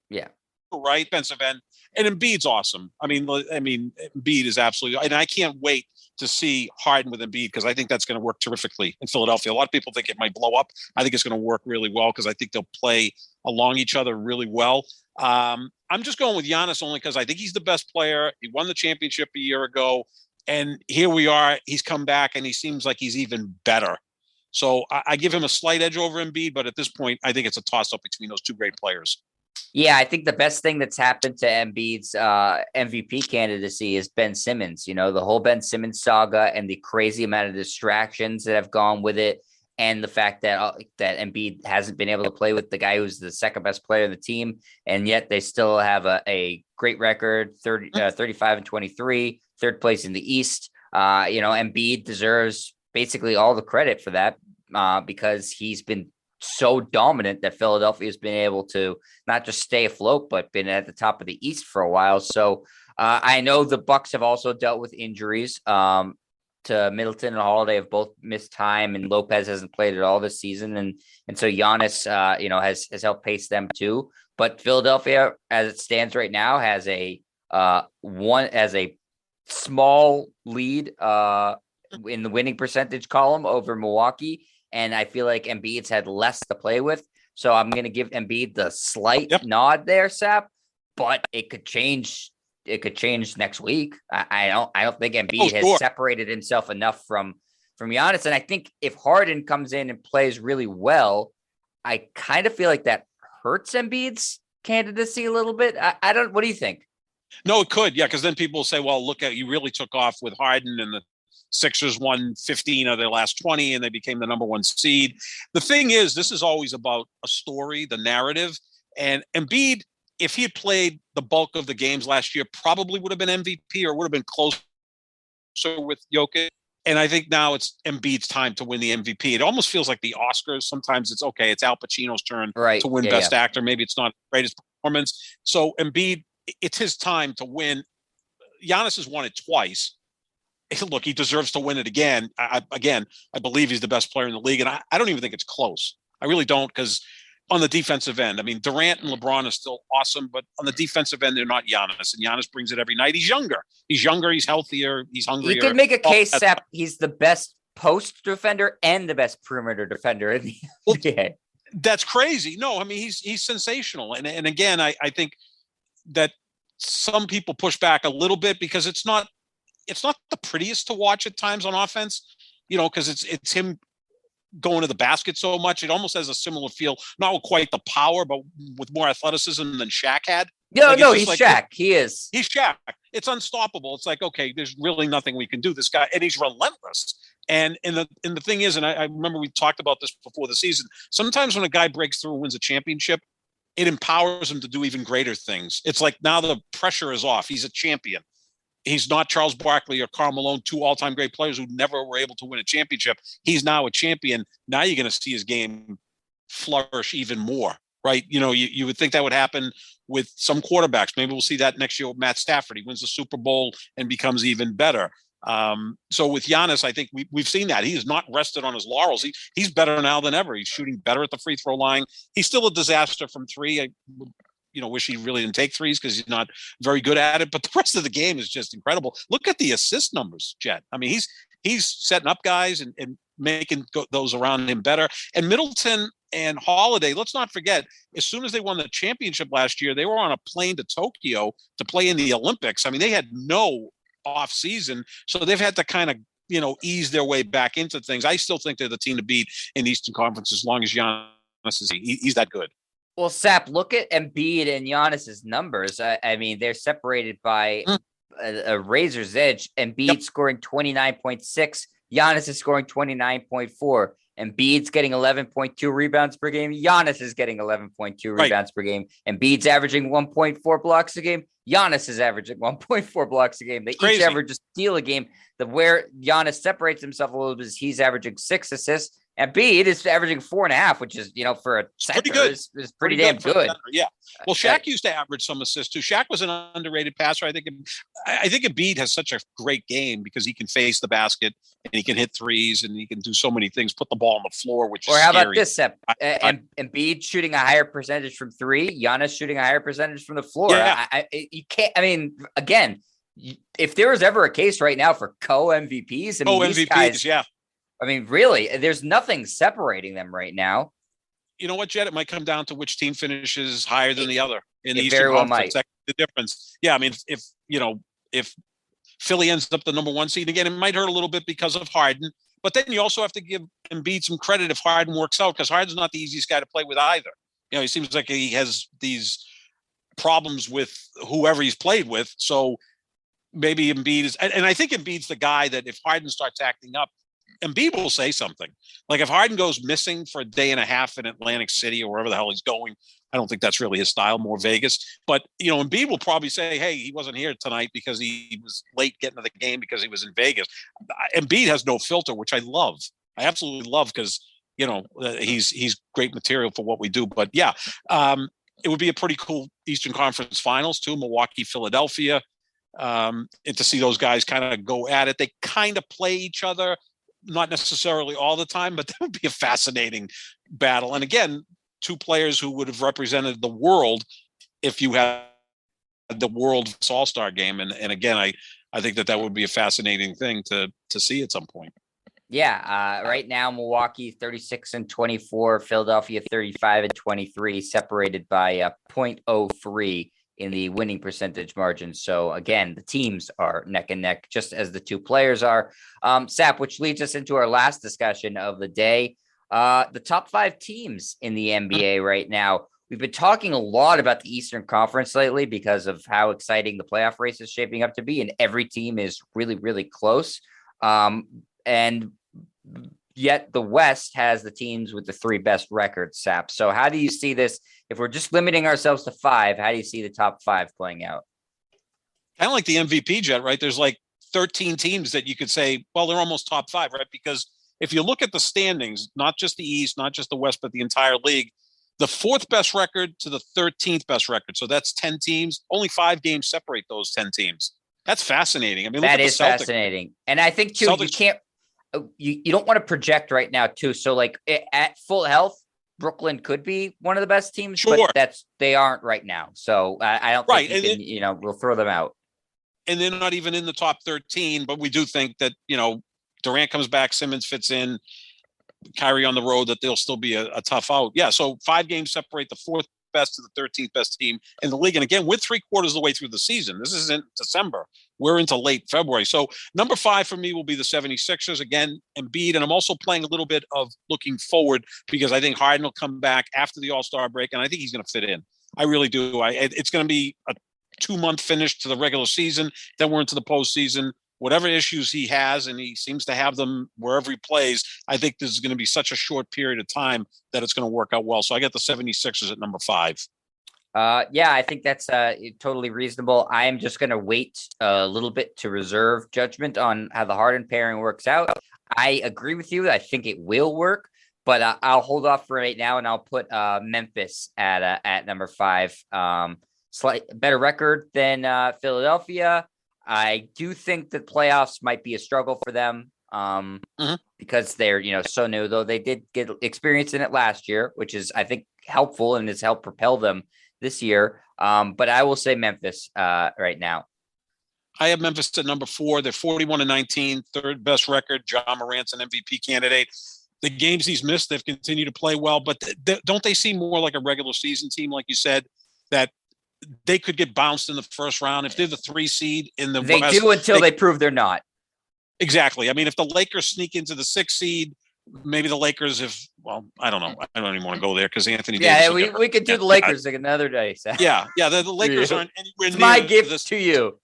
Yeah. Right, defensive end. And Embiid's awesome. I mean, Embiid is absolutely, and I can't wait to see Harden with Embiid because I think that's going to work terrifically in Philadelphia. A lot of people think it might blow up. I think it's going to work really well because I think they'll play along each other really well. I'm just going with Giannis only because I think he's the best player. He won the championship a year ago, and here we are. He's come back, and he seems like he's even better. So I give him a slight edge over Embiid, but at this point, I think it's a toss-up between those two great players. Yeah, I think the best thing that's happened to Embiid's MVP candidacy is Ben Simmons. The whole Ben Simmons saga and the crazy amount of distractions that have gone with it, and the fact that Embiid hasn't been able to play with the guy who's the second best player in the team, and yet they still have a great record, 35-23, third place in the East. Embiid deserves basically all the credit for that because he's been so dominant that Philadelphia has been able to not just stay afloat, but been at the top of the East for a while. So I know the Bucks have also dealt with injuries to Middleton and Holiday have both missed time, and Lopez hasn't played at all this season. And so Giannis, has helped pace them too. But Philadelphia, as it stands right now, has a small lead in the winning percentage column over Milwaukee. And I feel like Embiid's had less to play with. So I'm going to give Embiid the slight nod there, Sap, but it could change. It could change next week. I don't think Embiid has separated himself enough from Giannis. And I think if Harden comes in and plays really well, I kind of feel like that hurts Embiid's candidacy a little bit. What do you think? No, it could. Yeah. Cause then people will say, well, look at, you really took off with Harden, and the Sixers won 15 of their last 20 and they became the number one seed. The thing is, this is always about a story, the narrative. And Embiid, if he had played the bulk of the games last year, probably would have been MVP or would have been closer with Jokic. And I think now it's Embiid's time to win the MVP. It almost feels like the Oscars. Sometimes it's okay. It's Al Pacino's turn to win Best Actor. Maybe it's not the greatest performance. So Embiid, it's his time to win. Giannis has won it twice. Look, he deserves to win it again. I believe he's the best player in the league. And I don't even think it's close. I really don't, because on the defensive end, I mean, Durant and LeBron are still awesome, but on the defensive end, they're not Giannis. And Giannis brings it every night. He's younger. He's healthier. He's hungrier. You could make a case, Sep, he's the best post defender and the best perimeter defender in the NBA. That's crazy. No, I mean, he's sensational. And again, I think that some people push back a little bit because it's not the prettiest to watch at times on offense, because it's him going to the basket so much. It almost has a similar feel, not with quite the power, but with more athleticism than Shaq had. He's Shaq. He's Shaq. It's unstoppable. It's like, okay, there's really nothing we can do. This guy, and he's relentless. And the thing is, and I remember we talked about this before the season, sometimes when a guy breaks through and wins a championship, it empowers him to do even greater things. It's like now the pressure is off. He's a champion. He's not Charles Barkley or Karl Malone, two all-time great players who never were able to win a championship. He's now a champion. Now you're going to see his game flourish even more, right? You would think that would happen with some quarterbacks. Maybe we'll see that next year with Matt Stafford. He wins the Super Bowl and becomes even better. So with Giannis, I think we've seen that. He is not rested on his laurels. He's better now than ever. He's shooting better at the free throw line. He's still a disaster from three. I wish he really didn't take threes because he's not very good at it. But the rest of the game is just incredible. Look at the assist numbers, Jet. I mean, he's setting up guys and making those around him better. And Middleton and Holiday, let's not forget, as soon as they won the championship last year, they were on a plane to Tokyo to play in the Olympics. I mean, they had no off season, so they've had to kind of ease their way back into things. I still think they're the team to beat in the Eastern Conference as long as Giannis is he's that good. Well, Sap, look at Embiid and Giannis's numbers. I mean, they're separated by a razor's edge. Embiid scoring 29.6. Giannis is scoring 29.4. Embiid's getting 11.2 rebounds per game. Giannis is getting 11.2 rebounds per game. Embiid's averaging 1.4 blocks a game. Giannis is averaging 1.4 blocks a game. They each average a steal a game. Where Giannis separates himself a little bit is he's averaging 6 assists. Embiid is averaging 4.5, which is, for a center, is pretty damn good. Yeah. Well, Shaq used to average some assists too. Shaq was an underrated passer. I think Embiid has such a great game because he can face the basket and he can hit threes and he can do so many things, put the ball on the floor, which is scary. Or how about this, Sep? Embiid shooting a higher percentage from three, Giannis shooting a higher percentage from the floor. Yeah. You can't, again, if there was ever a case right now for co-MVPs, these guys, yeah. Really, there's nothing separating them right now. You know what, Jet? It might come down to which team finishes higher than the other in the Eastern Conference. That's the difference. Yeah, if Philly ends up the number one seed again, it might hurt a little bit because of Harden. But then you also have to give Embiid some credit if Harden works out, because Harden's not the easiest guy to play with either. He seems like he has these problems with whoever he's played with. So maybe Embiid is, and I think Embiid's the guy that if Harden starts acting up, Embiid will say something. Like if Harden goes missing for a day and a half in Atlantic City or wherever the hell he's going, I don't think that's really his style, more Vegas. But, Embiid will probably say, hey, he wasn't here tonight because he was late getting to the game because he was in Vegas. Embiid has no filter, which I love. I absolutely love because, he's great material for what we do. But, yeah, it would be a pretty cool Eastern Conference Finals, too, Milwaukee, Philadelphia. And to see those guys kind of go at it. They kind of play each other. Not necessarily all the time, but that would be a fascinating battle. And again, two players who would have represented the world if you had the world all-star game. And again, I think that would be a fascinating thing to see at some point. Yeah. Right now, Milwaukee 36-24, Philadelphia 35-23, separated by 0.03 in the winning percentage margin. So again, the teams are neck and neck, just as the two players are. Sap, which leads us into our last discussion of the day. The top 5 teams in the NBA right now. We've been talking a lot about the Eastern Conference lately because of how exciting the playoff race is shaping up to be. And every team is really, really close. And yet the West has the teams with the 3 best records, Sap. So how do you see this? If we're just limiting ourselves to 5, how do you see the top 5 playing out? Kind of like the MVP, Jet, right? There's like 13 teams that you could say, well, they're almost top 5, right? Because if you look at the standings, not just the East, not just the West, but the entire league, the 4th best record to the 13th best record. So that's 10 teams. Only 5 games separate those 10 teams. That's fascinating. I mean, look That at is the Celtics. fascinating. And I think, too, Celtics, you can't you don't want to project right now, too. So, like, at full health, Brooklyn could be one of the best teams, sure, but they aren't right now. So I don't think you can, we'll throw them out. And they're not even in the top 13, but we do think that, Durant comes back, Simmons fits in, Kyrie on the road, that they'll still be a tough out. Yeah, so 5 games separate the 4th best to the 13th best team in the league. And again, we're 3/4 of the way through the season. This isn't December. We're into late February. So number 5 for me will be the 76ers. Again, Embiid. And I'm also playing a little bit of looking forward because I think Harden will come back after the All-Star break, and I think he's going to fit in. I really do. It's going to be a 2-month finish to the regular season. Then we're into the postseason. Whatever issues he has, and he seems to have them wherever he plays, I think this is going to be such a short period of time that it's going to work out well. So I get the 76ers at number 5. Yeah, I think that's totally reasonable. I am just going to wait a little bit to reserve judgment on how the Harden pairing works out. I agree with you. I think it will work, but I'll hold off for right now, and I'll put Memphis at number 5. Slight better record than Philadelphia. I do think that playoffs might be a struggle for them because they're, so new, though they did get experience in it last year, which is, I think, helpful and has helped propel them this year. But I will say Memphis right now. I have Memphis at number 4. They're 41-19, 3rd best record. John Morant's an MVP candidate. The games he's missed, they've continued to play well, but don't they seem more like a regular season team, like you said, that they could get bounced in the first round if they're the 3 seed in the They West, do until they prove they're not. Exactly. I mean, if the Lakers sneak into the 6th seed, maybe the Lakers, I don't know. I don't even want to go there because Anthony Davis. Yeah, we could do the Lakers like another day. So. Yeah. The Lakers aren't anywhere near. My gift to you.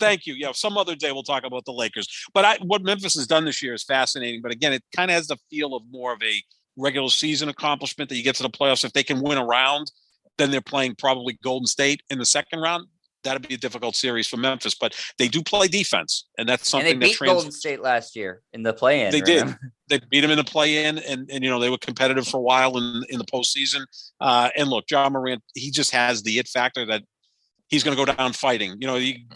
Thank you. Yeah, some other day we'll talk about the Lakers. But what Memphis has done this year is fascinating. But again, it kind of has the feel of more of a regular season accomplishment that you get to the playoffs. If they can win a round, then they're playing probably Golden State in the second round. That'd be a difficult series for Memphis, but they do play defense, and that's something and they beat Golden State last year in the play-in. They did. They beat them in the play-in, and they were competitive for a while in the postseason. And look, John Morant, he just has the it factor that he's going to go down fighting.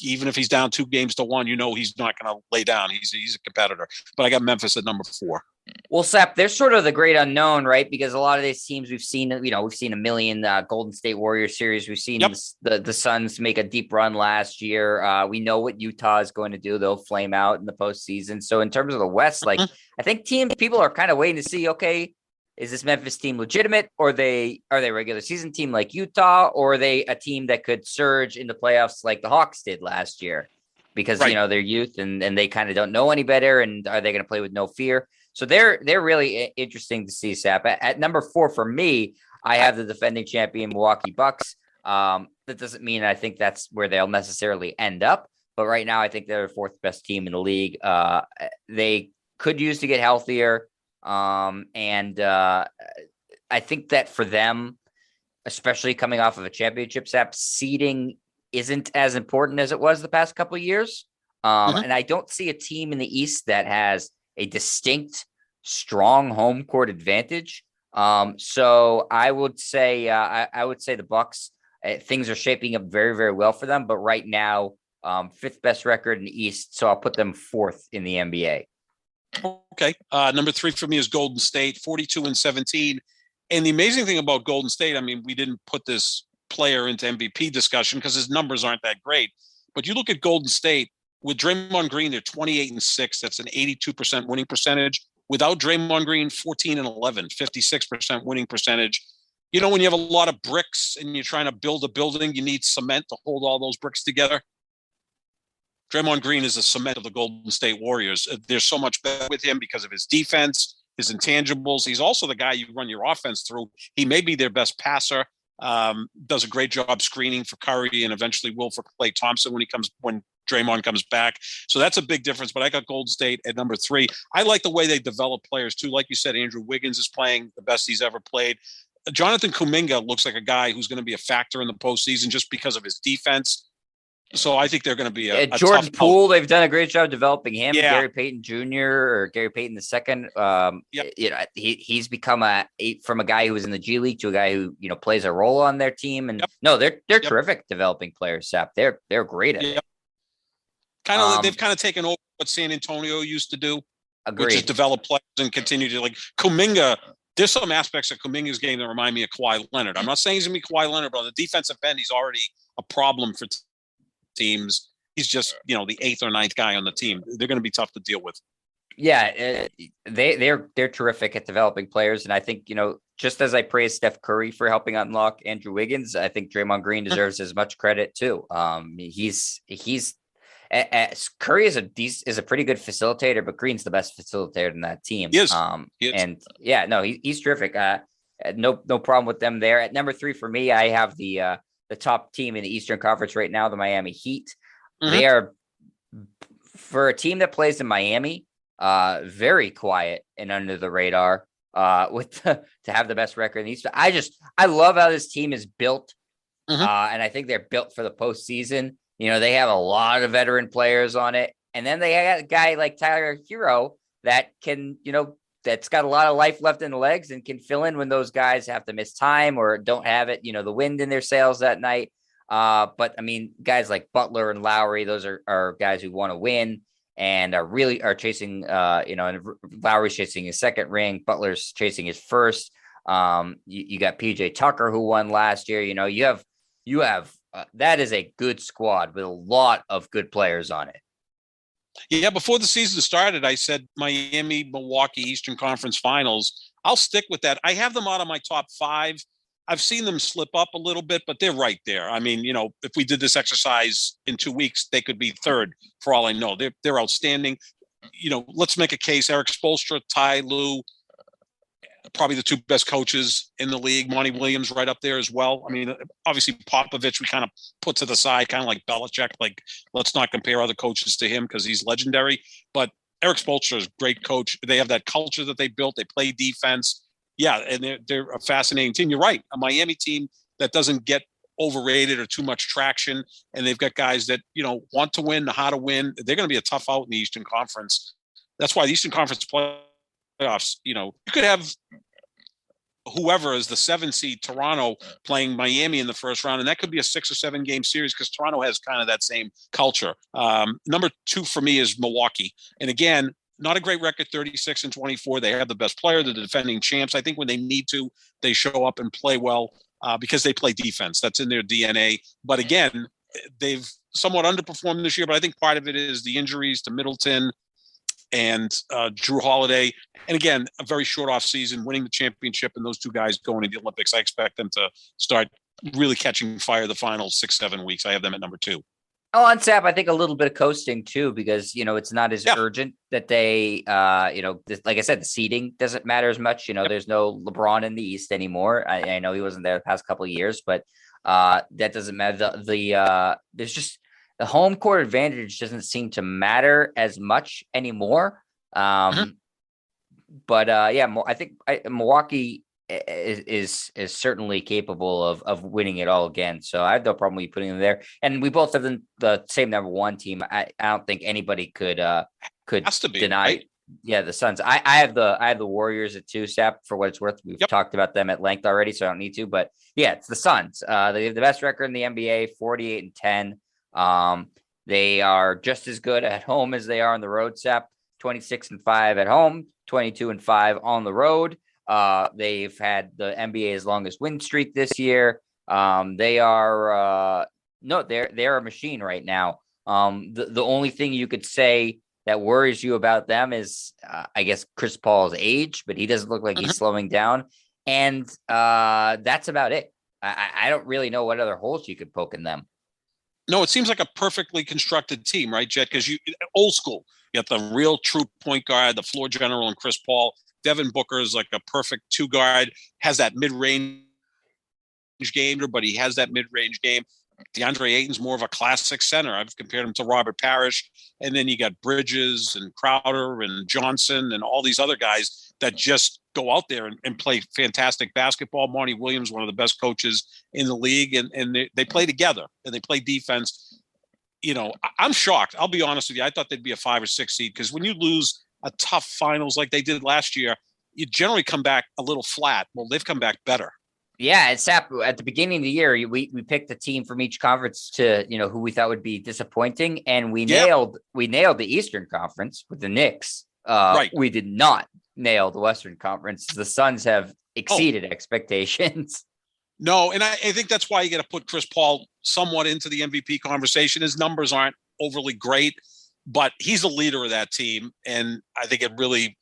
Even if he's down 2-1, he's not going to lay down. He's a competitor. But I got Memphis at number 4. Well, Sap, they're sort of the great unknown, right? Because a lot of these teams we've seen a million Golden State Warriors series. We've seen the Suns make a deep run last year. We know what Utah is going to do. They'll flame out in the postseason. So in terms of the West, I think people are kind of waiting to see, okay, is this Memphis team legitimate, or are they a regular season team like Utah, or are they a team that could surge in the playoffs like the Hawks did last year? Because, they're youth and they kind of don't know any better. And are they going to play with no fear? So they're really interesting to see, Sap. At number 4 for me, I have the defending champion Milwaukee Bucks. That doesn't mean I think that's where they'll necessarily end up. But right now, I think they're the 4th best team in the league. They could use to get healthier. And I think that for them, especially coming off of a championship, Sap, seeding isn't as important as it was the past couple of years. And I don't see a team in the East that has a distinct, strong home court advantage. So I would say the Bucks. Things are shaping up very, very well for them. But right now, 5th best record in the East. So I'll put them 4th in the NBA. Okay. Number 3 for me is Golden State, 42-17. And the amazing thing about Golden State, I mean, we didn't put this player into MVP discussion because his numbers aren't that great. But you look at Golden State, with Draymond Green, they're 28-6. That's an 82% winning percentage. Without Draymond Green, 14-11, 56% winning percentage. When you have a lot of bricks and you're trying to build a building, you need cement to hold all those bricks together. Draymond Green is the cement of the Golden State Warriors. There's so much better with him because of his defense, his intangibles. He's also the guy you run your offense through. He may be their best passer. Does a great job screening for Curry and eventually will for Klay Thompson when Draymond comes back. So that's a big difference. But I got Golden State at number 3. I like the way they develop players too. Like you said, Andrew Wiggins is playing the best he's ever played. Jonathan Kuminga looks like a guy who's going to be a factor in the postseason just because of his defense. So I think they're going to be a Jordan tough Poole. They've done a great job developing him. Yeah. Gary Payton Jr. or Gary Payton II. He's become from a guy who was in the G League to a guy who plays a role on their team. And they're terrific developing players. Sap. They're great at it. They've kind of taken over what San Antonio used to do, Agreed. which is develop players and continue to like Kuminga. There's some aspects of Kuminga's game that remind me of Kawhi Leonard. I'm not saying he's going to be Kawhi Leonard, but on the defensive end, he's already a problem for teams. He's just, the 8th or 9th guy on the team. They're going to be tough to deal with. Yeah, they're terrific at developing players. And I think, just as I praise Steph Curry for helping unlock Andrew Wiggins, I think Draymond Green deserves as much credit too. Curry is a pretty good facilitator, but Green's the best facilitator in that team. He is. And he's terrific. No problem with them there. At number 3 for me, I have the top team in the Eastern Conference right now, the Miami Heat. Mm-hmm. They are, for a team that plays in Miami, very quiet and under the radar. To have the best record in the East. I love how this team is built, and I think they're built for the postseason. They have a lot of veteran players on it. And then they got a guy like Tyler Hero that can, that's got a lot of life left in the legs and can fill in when those guys have to miss time or don't have it, the wind in their sails that night. But I mean, guys like Butler and Lowry, those are guys who want to win and are chasing, and Lowry's chasing his second ring. Butler's chasing his first. You got PJ Tucker who won last year. You have that is a good squad with a lot of good players on it. Yeah, before the season started, I said Miami, Milwaukee, Eastern Conference Finals. I'll stick with that. I have them out of my top 5. I've seen them slip up a little bit, but they're right there. I mean, if we did this exercise in 2 weeks, they could be 3rd for all I know. They're outstanding. Let's make a case. Eric Spoelstra, Ty Lue, probably the 2 best coaches in the league. Monty Williams right up there as well. I mean, obviously Popovich we kind of put to the side, kind of like Belichick. Like, let's not compare other coaches to him because he's legendary. But Eric Spoelstra is a great coach. They have that culture that they built. They play defense. Yeah, and they're a fascinating team. You're right. A Miami team that doesn't get overrated or too much traction, and they've got guys that, want to win, know how to win. They're going to be a tough out in the Eastern Conference. That's why the Eastern Conference playoffs, you could have whoever is the 7 seed Toronto playing Miami in the first round, and that could be a 6 or 7 game series because Toronto has kind of that same culture. Number 2 for me is Milwaukee. And again, not a great record, 36-24. They have the best player, the defending champs. I think when they need to, they show up and play well because they play defense. That's in their DNA. But again, they've somewhat underperformed this year, but I think part of it is the injuries to Middleton and Drew Holiday. And again, a very short off season, winning the championship, and those 2 guys going to the Olympics. I expect them to start really catching fire the final 6-7 weeks. I have them at number 2. Oh, on Sap, I think a little bit of coasting too, because, it's not as urgent that they, like I said, the seeding doesn't matter as much. There's no LeBron in the East anymore. I know he wasn't there the past couple of years, but that doesn't matter. There's just the home court advantage doesn't seem to matter as much anymore. But I think Milwaukee is certainly capable of winning it all again. So I have no problem with you putting them there. And we both have the same number 1 team. I don't think anybody could deny. Right? Yeah, the Suns. I have the Warriors at 2, Sap, for what it's worth. We've talked about them at length already, so I don't need to. But yeah, it's the Suns. They have the best record in the NBA, 48-10. They are just as good at home as they are on the road, Sap. 26-5 at home, 22-5 on the road. They've had the NBA's longest win streak this year. They're a machine right now. The only thing you could say that worries you about them is, I guess, Chris Paul's age, but he doesn't look like he's slowing down. And that's about it. I don't really know what other holes you could poke in them. No, it seems like a perfectly constructed team, right, Jet? Because old school. You got the real true point guard, the floor general, and Chris Paul. Devin Booker is like a perfect 2 guard, has that mid-range game, but he has that mid-range game. DeAndre Ayton's more of a classic center. I've compared him to Robert Parrish. And then you got Bridges and Crowder and Johnson and all these other guys that just go out there and play fantastic basketball. Monty Williams, one of the best coaches in the league, and they play together and they play defense. I'm shocked. I'll be honest with you. I thought they'd be a 5 or 6 seed because when you lose a tough finals like they did last year, you generally come back a little flat. Well, they've come back better. Yeah, it's at the beginning of the year, we picked a team from each conference to, who we thought would be disappointing, and we nailed the Eastern Conference with the Knicks. Right. We did not nail the Western Conference. The Suns have exceeded expectations. No, and I think that's why you got to put Chris Paul somewhat into the MVP conversation. His numbers aren't overly great, but he's a leader of that team, and I think it really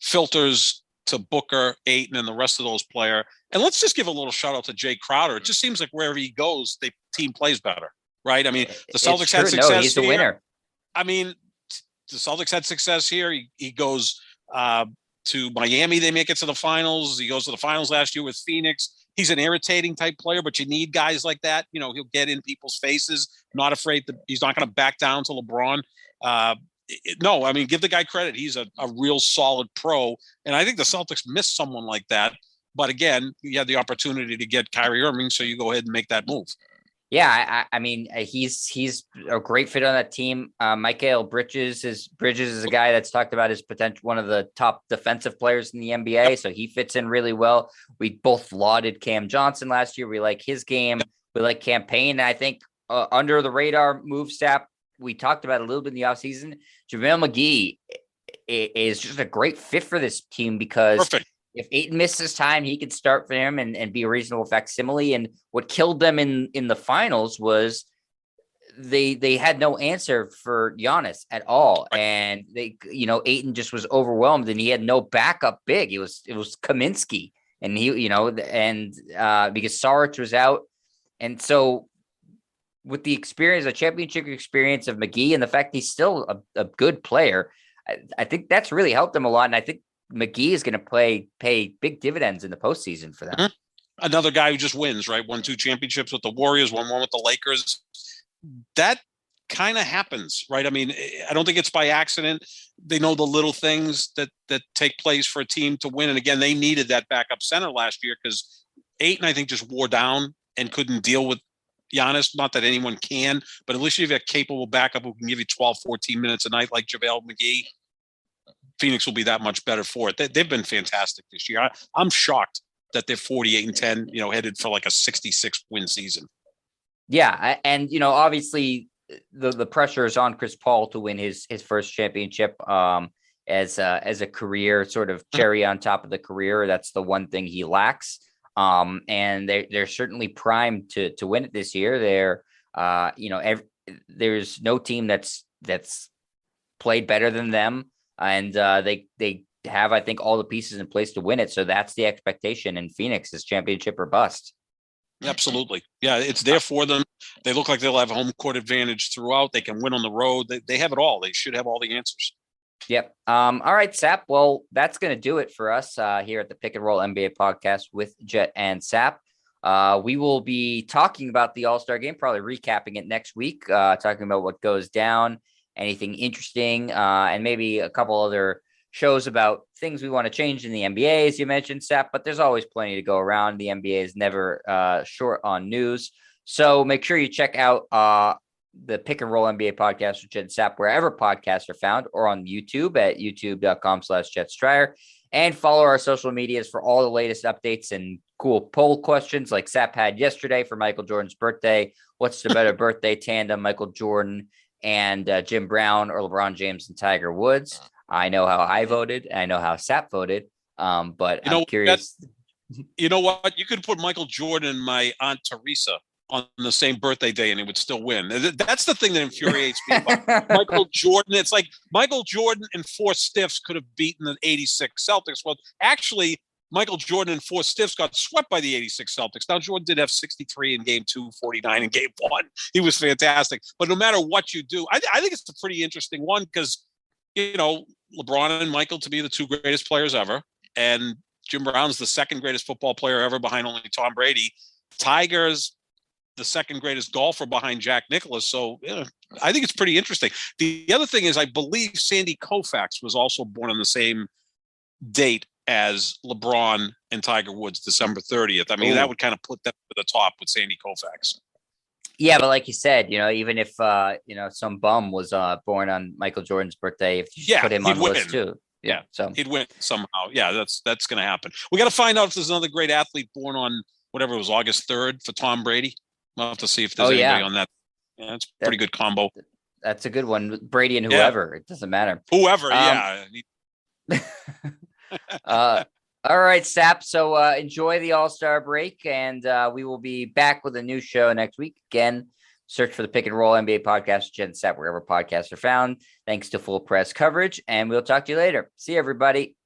filters to Booker, Ayton, and the rest of those players. And let's just give a little shout out to Jay Crowder. It just seems like wherever he goes, the team plays better, right? I mean, the Celtics had success. No, he's the winner. I mean, the Celtics had success here. He goes to Miami. They make it to the finals. He goes to the finals last year with Phoenix. He's an irritating type player, but you need guys like that. He'll get in people's faces, not afraid that he's not going to back down to LeBron. No, I mean, give the guy credit. He's a real solid pro. And I think the Celtics missed someone like that. But again, you had the opportunity to get Kyrie Irving, so you go ahead and make that move. Yeah, I mean, he's a great fit on that team. Mikal Bridges is a guy that's talked about his potential, one of the top defensive players in the NBA. Yep. So he fits in really well. We both lauded Cam Johnson last year. We like his game. Yep. We like campaign. And I think under the radar move step, we talked about a little bit in the offseason. JaVale McGee is just a great fit for this team because perfect. If Ayton misses time, he could start for him and be a reasonable facsimile. And what killed them in the finals was they had no answer for Giannis at all. And Ayton just was overwhelmed and he had no backup big. It was Kaminsky and because Saric was out. And so with the experience, the championship experience of McGee and the fact he's still a good player, I think that's really helped them a lot. And I think McGee is going to pay big dividends in the postseason for them. Mm-hmm. Another guy who just wins, right? Won 2 championships with the Warriors, won one with the Lakers. That kind of happens, right? I mean, I don't think it's by accident. They know the little things that take place for a team to win. And again, they needed that backup center last year because Ayton, I think, just wore down and couldn't deal with Giannis. Not that anyone can, but at least you have a capable backup who can give you 12, 14 minutes a night like JaVale McGee. Phoenix will be that much better for it. They've been fantastic this year. I'm shocked that they're 48-10, headed for like a 66 win season. Yeah. And, obviously the pressure is on Chris Paul to win his first championship as a career sort of cherry on top of the career. That's the one thing he lacks. And they're certainly primed to win it this year. There's no team that's played better than them. And they have, I think, all the pieces in place to win it. So that's the expectation in Phoenix is championship or bust. Absolutely. Yeah, it's there for them. They look like they'll have home court advantage throughout. They can win on the road. They have it all. They should have all the answers. Yep. All right, Sap. Well, that's going to do it for us here at the Pick and Roll NBA podcast with Jet and Sap. We will be talking about the All-Star game, probably recapping it next week, talking about what goes down, anything interesting, and maybe a couple other shows about things we want to change in the NBA, as you mentioned, Sap, but there's always plenty to go around. The NBA is never short on news. So make sure you check out the Pick and Roll NBA podcast with Jet and Sap, wherever podcasts are found, or on YouTube at youtube.com/JetStrier. And follow our social medias for all the latest updates and cool poll questions like Sap had yesterday for Michael Jordan's birthday. What's the better birthday tandem, Michael Jordan and Jim Brown, or LeBron James and Tiger Woods? I know how I voted. I know how Sap voted. But I'm curious. You know what? You could put Michael Jordan and my Aunt Teresa on the same birthday day and he would still win. That's the thing that infuriates me about Michael Jordan. It's like Michael Jordan and 4 stiffs could have beaten the 86 Celtics. Well, actually, Michael Jordan and 4 stiffs got swept by the 86 Celtics. Now, Jordan did have 63 in game 2, 49 in game 1. He was fantastic. But no matter what you do, I think it's a pretty interesting one because, LeBron and Michael to be the 2 greatest players ever. And Jim Brown's the 2nd greatest football player ever behind only Tom Brady. Tiger's the second greatest golfer behind Jack Nicklaus. So I think it's pretty interesting. The other thing is, I believe Sandy Koufax was also born on the same date as LeBron and Tiger Woods, December 30th. I mean, that would kind of put them to the top with Sandy Koufax. Yeah, but like you said, even if some bum was born on Michael Jordan's birthday, if you put him on the list too. Yeah, so he'd win somehow. Yeah, that's going to happen. We got to find out if there's another great athlete born on whatever it was, August 3rd for Tom Brady. We'll have to see if there's anybody on that. Yeah, it's a pretty good combo. That's a good one. Brady and whoever. It doesn't matter. Whoever, All right, Sap. So enjoy the All-Star break, and we will be back with a new show next week. Again, search for the Pick and Roll NBA podcast, Jen and Sap, wherever podcasts are found. Thanks to Full Press Coverage, and we'll talk to you later. See you, everybody.